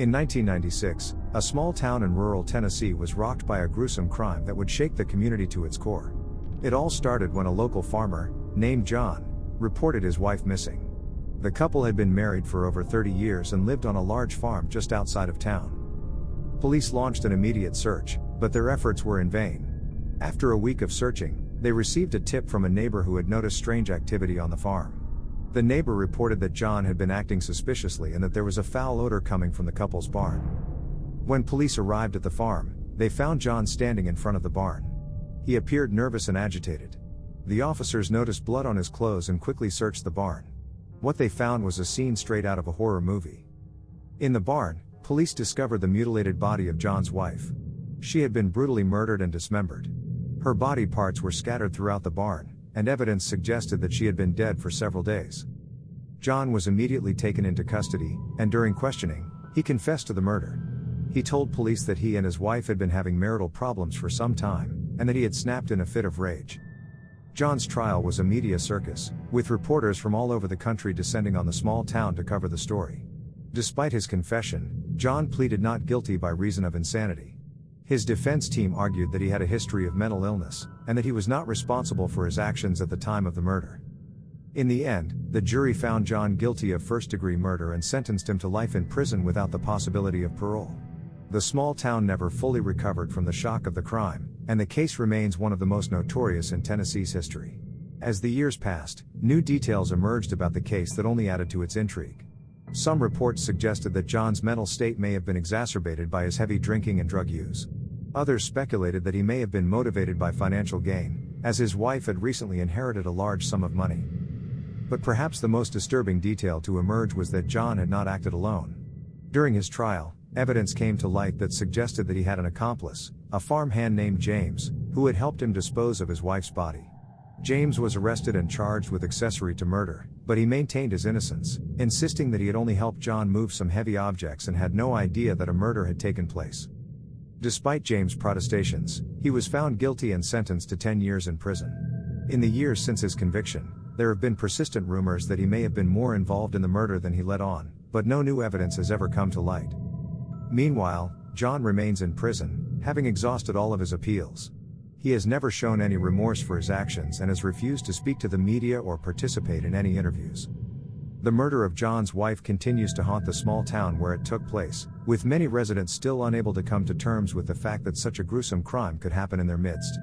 In 1996, a small town in rural Tennessee was rocked by a gruesome crime that would shake the community to its core. It all started when a local farmer, named John, reported his wife missing. The couple had been married for over 30 years and lived on a large farm just outside of town. Police launched an immediate search, but their efforts were in vain. After a week of searching, they received a tip from a neighbor who had noticed strange activity on the farm. The neighbor reported that John had been acting suspiciously and that there was a foul odor coming from the couple's barn. When police arrived at the farm, they found John standing in front of the barn. He appeared nervous and agitated. The officers noticed blood on his clothes and quickly searched the barn. What they found was a scene straight out of a horror movie. In the barn, police discovered the mutilated body of John's wife. She had been brutally murdered and dismembered. Her body parts were scattered throughout the barn, and evidence suggested that she had been dead for several days. John was immediately taken into custody, and during questioning, he confessed to the murder. He told police that he and his wife had been having marital problems for some time, and that he had snapped in a fit of rage. John's trial was a media circus, with reporters from all over the country descending on the small town to cover the story. Despite his confession, John pleaded not guilty by reason of insanity. His defense team argued that he had a history of mental illness, and that he was not responsible for his actions at the time of the murder. In the end, the jury found John guilty of first-degree murder and sentenced him to life in prison without the possibility of parole. The small town never fully recovered from the shock of the crime, and the case remains one of the most notorious in Tennessee's history. As the years passed, new details emerged about the case that only added to its intrigue. Some reports suggested that John's mental state may have been exacerbated by his heavy drinking and drug use. Others speculated that he may have been motivated by financial gain, as his wife had recently inherited a large sum of money. But perhaps the most disturbing detail to emerge was that John had not acted alone. During his trial, evidence came to light that suggested that he had an accomplice, a farmhand named James, who had helped him dispose of his wife's body. James was arrested and charged with accessory to murder, but he maintained his innocence, insisting that he had only helped John move some heavy objects and had no idea that a murder had taken place. Despite James' protestations, he was found guilty and sentenced to 10 years in prison. In the years since his conviction, there have been persistent rumors that he may have been more involved in the murder than he let on, but no new evidence has ever come to light. Meanwhile, John remains in prison, having exhausted all of his appeals. He has never shown any remorse for his actions and has refused to speak to the media or participate in any interviews. The murder of John's wife continues to haunt the small town where it took place, with many residents still unable to come to terms with the fact that such a gruesome crime could happen in their midst.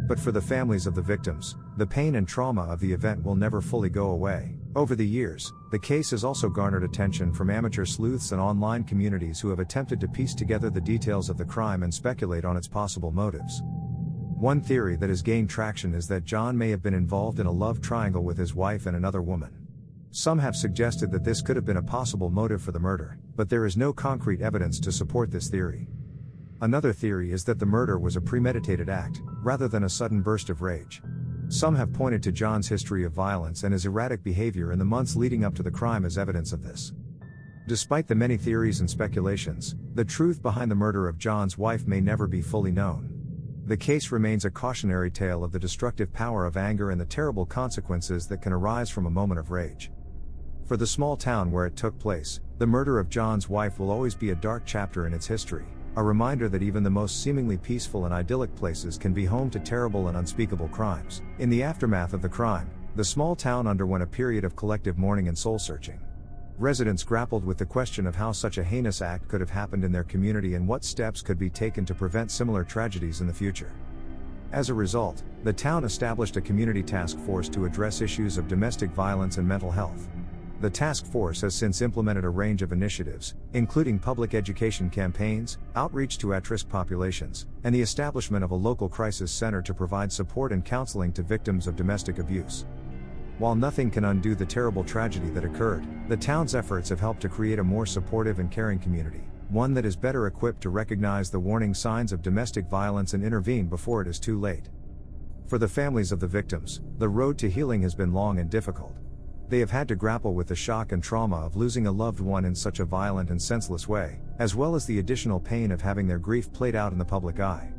But for the families of the victims, the pain and trauma of the event will never fully go away. Over the years, the case has also garnered attention from amateur sleuths and online communities who have attempted to piece together the details of the crime and speculate on its possible motives. One theory that has gained traction is that John may have been involved in a love triangle with his wife and another woman. Some have suggested that this could have been a possible motive for the murder, but there is no concrete evidence to support this theory. Another theory is that the murder was a premeditated act, rather than a sudden burst of rage. Some have pointed to John's history of violence and his erratic behavior in the months leading up to the crime as evidence of this. Despite the many theories and speculations, the truth behind the murder of John's wife may never be fully known. The case remains a cautionary tale of the destructive power of anger and the terrible consequences that can arise from a moment of rage. For the small town where it took place, the murder of John's wife will always be a dark chapter in its history, a reminder that even the most seemingly peaceful and idyllic places can be home to terrible and unspeakable crimes. In the aftermath of the crime, the small town underwent a period of collective mourning and soul-searching. Residents grappled with the question of how such a heinous act could have happened in their community and what steps could be taken to prevent similar tragedies in the future. As a result, the town established a community task force to address issues of domestic violence and mental health. The task force has since implemented a range of initiatives, including public education campaigns, outreach to at-risk populations, and the establishment of a local crisis center to provide support and counseling to victims of domestic abuse. While nothing can undo the terrible tragedy that occurred, the town's efforts have helped to create a more supportive and caring community, one that is better equipped to recognize the warning signs of domestic violence and intervene before it is too late. For the families of the victims, the road to healing has been long and difficult. They have had to grapple with the shock and trauma of losing a loved one in such a violent and senseless way, as well as the additional pain of having their grief played out in the public eye.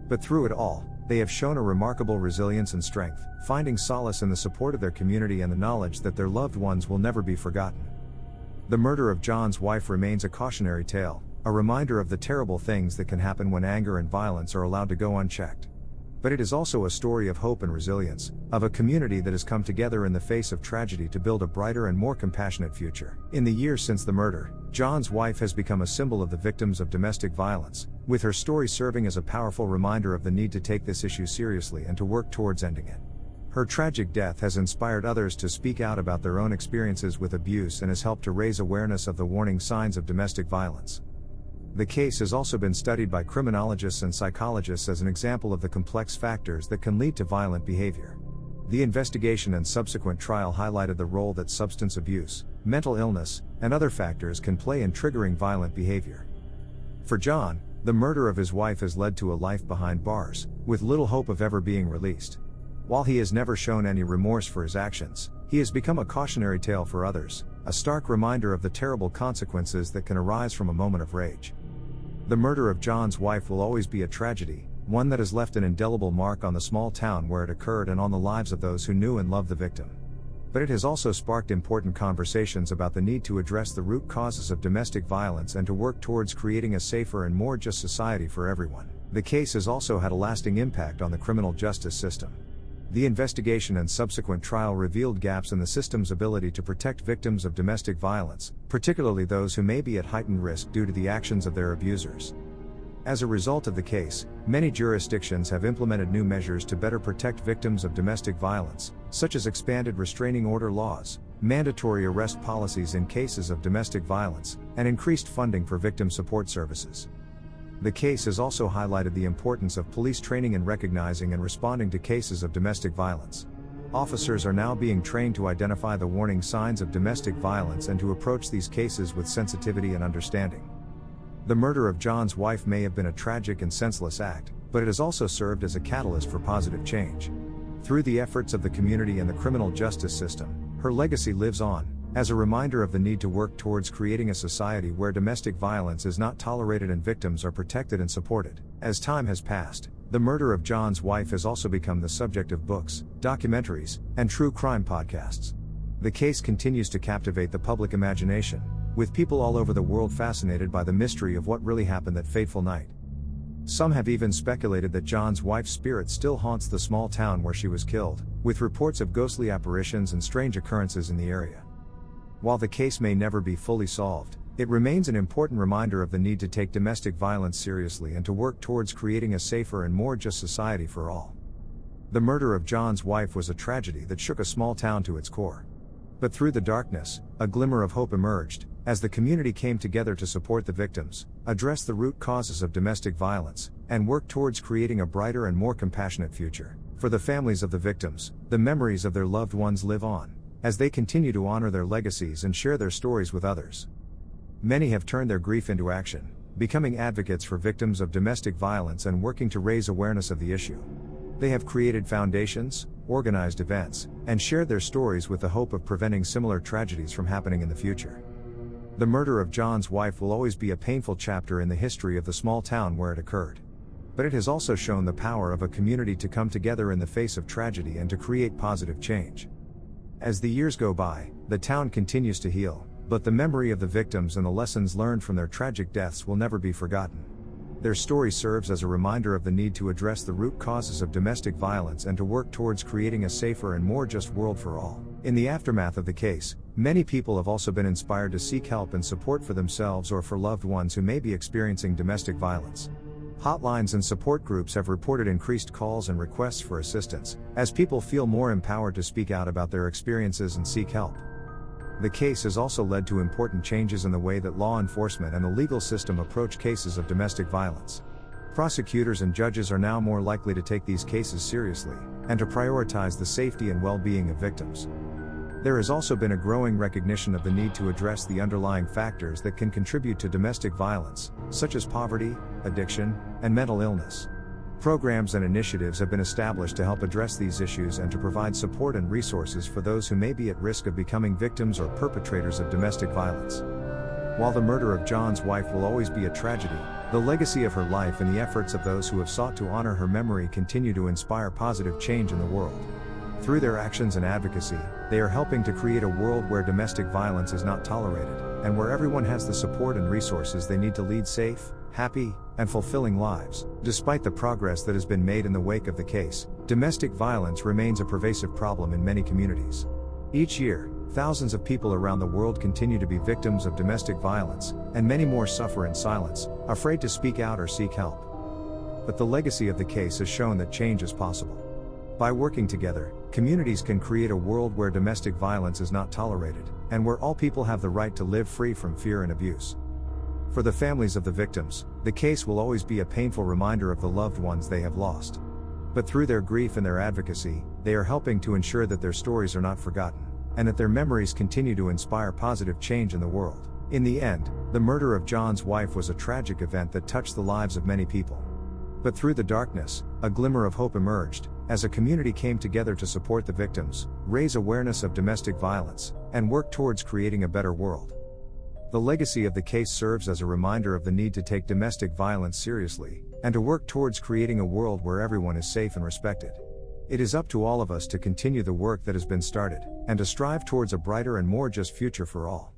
But through it all, they have shown a remarkable resilience and strength, finding solace in the support of their community and the knowledge that their loved ones will never be forgotten. The murder of John's wife remains a cautionary tale, a reminder of the terrible things that can happen when anger and violence are allowed to go unchecked. But it is also a story of hope and resilience, of a community that has come together in the face of tragedy to build a brighter and more compassionate future. In the years since the murder, John's wife has become a symbol of the victims of domestic violence, with her story serving as a powerful reminder of the need to take this issue seriously and to work towards ending it. Her tragic death has inspired others to speak out about their own experiences with abuse and has helped to raise awareness of the warning signs of domestic violence. The case has also been studied by criminologists and psychologists as an example of the complex factors that can lead to violent behavior. The investigation and subsequent trial highlighted the role that substance abuse, mental illness, and other factors can play in triggering violent behavior. For John, the murder of his wife has led to a life behind bars, with little hope of ever being released. While he has never shown any remorse for his actions, he has become a cautionary tale for others, a stark reminder of the terrible consequences that can arise from a moment of rage. The murder of John's wife will always be a tragedy, one that has left an indelible mark on the small town where it occurred and on the lives of those who knew and loved the victim. But it has also sparked important conversations about the need to address the root causes of domestic violence and to work towards creating a safer and more just society for everyone. The case has also had a lasting impact on the criminal justice system. The investigation and subsequent trial revealed gaps in the system's ability to protect victims of domestic violence, particularly those who may be at heightened risk due to the actions of their abusers. As a result of the case, many jurisdictions have implemented new measures to better protect victims of domestic violence, such as expanded restraining order laws, mandatory arrest policies in cases of domestic violence, and increased funding for victim support services. The case has also highlighted the importance of police training in recognizing and responding to cases of domestic violence. Officers are now being trained to identify the warning signs of domestic violence and to approach these cases with sensitivity and understanding. The murder of John's wife may have been a tragic and senseless act, but it has also served as a catalyst for positive change. Through the efforts of the community and the criminal justice system, her legacy lives on, as a reminder of the need to work towards creating a society where domestic violence is not tolerated and victims are protected and supported. As time has passed, the murder of John's wife has also become the subject of books, documentaries, and true crime podcasts. The case continues to captivate the public imagination, with people all over the world fascinated by the mystery of what really happened that fateful night. Some have even speculated that John's wife's spirit still haunts the small town where she was killed, with reports of ghostly apparitions and strange occurrences in the area. While the case may never be fully solved, it remains an important reminder of the need to take domestic violence seriously and to work towards creating a safer and more just society for all. The murder of John's wife was a tragedy that shook a small town to its core. But through the darkness, a glimmer of hope emerged, as the community came together to support the victims, address the root causes of domestic violence, and work towards creating a brighter and more compassionate future. For the families of the victims, the memories of their loved ones live on, as they continue to honor their legacies and share their stories with others. Many have turned their grief into action, becoming advocates for victims of domestic violence and working to raise awareness of the issue. They have created foundations, organized events, and shared their stories with the hope of preventing similar tragedies from happening in the future. The murder of John's wife will always be a painful chapter in the history of the small town where it occurred. But it has also shown the power of a community to come together in the face of tragedy and to create positive change. As the years go by, the town continues to heal, but the memory of the victims and the lessons learned from their tragic deaths will never be forgotten. Their story serves as a reminder of the need to address the root causes of domestic violence and to work towards creating a safer and more just world for all. In the aftermath of the case, many people have also been inspired to seek help and support for themselves or for loved ones who may be experiencing domestic violence. Hotlines and support groups have reported increased calls and requests for assistance, as people feel more empowered to speak out about their experiences and seek help. The case has also led to important changes in the way that law enforcement and the legal system approach cases of domestic violence. Prosecutors and judges are now more likely to take these cases seriously, and to prioritize the safety and well-being of victims. There has also been a growing recognition of the need to address the underlying factors that can contribute to domestic violence, such as poverty, addiction, and mental illness. Programs and initiatives have been established to help address these issues and to provide support and resources for those who may be at risk of becoming victims or perpetrators of domestic violence. While the murder of John's wife will always be a tragedy, the legacy of her life and the efforts of those who have sought to honor her memory continue to inspire positive change in the world. Through their actions and advocacy, they are helping to create a world where domestic violence is not tolerated, and where everyone has the support and resources they need to lead safe, happy, and fulfilling lives. Despite the progress that has been made in the wake of the case, domestic violence remains a pervasive problem in many communities. Each year, thousands of people around the world continue to be victims of domestic violence, and many more suffer in silence, afraid to speak out or seek help. But the legacy of the case has shown that change is possible. By working together, communities can create a world where domestic violence is not tolerated, and where all people have the right to live free from fear and abuse. For the families of the victims, the case will always be a painful reminder of the loved ones they have lost. But through their grief and their advocacy, they are helping to ensure that their stories are not forgotten, and that their memories continue to inspire positive change in the world. In the end, the murder of John's wife was a tragic event that touched the lives of many people. But through the darkness, a glimmer of hope emerged, as a community came together to support the victims, raise awareness of domestic violence, and work towards creating a better world. The legacy of the case serves as a reminder of the need to take domestic violence seriously, and to work towards creating a world where everyone is safe and respected. It is up to all of us to continue the work that has been started, and to strive towards a brighter and more just future for all.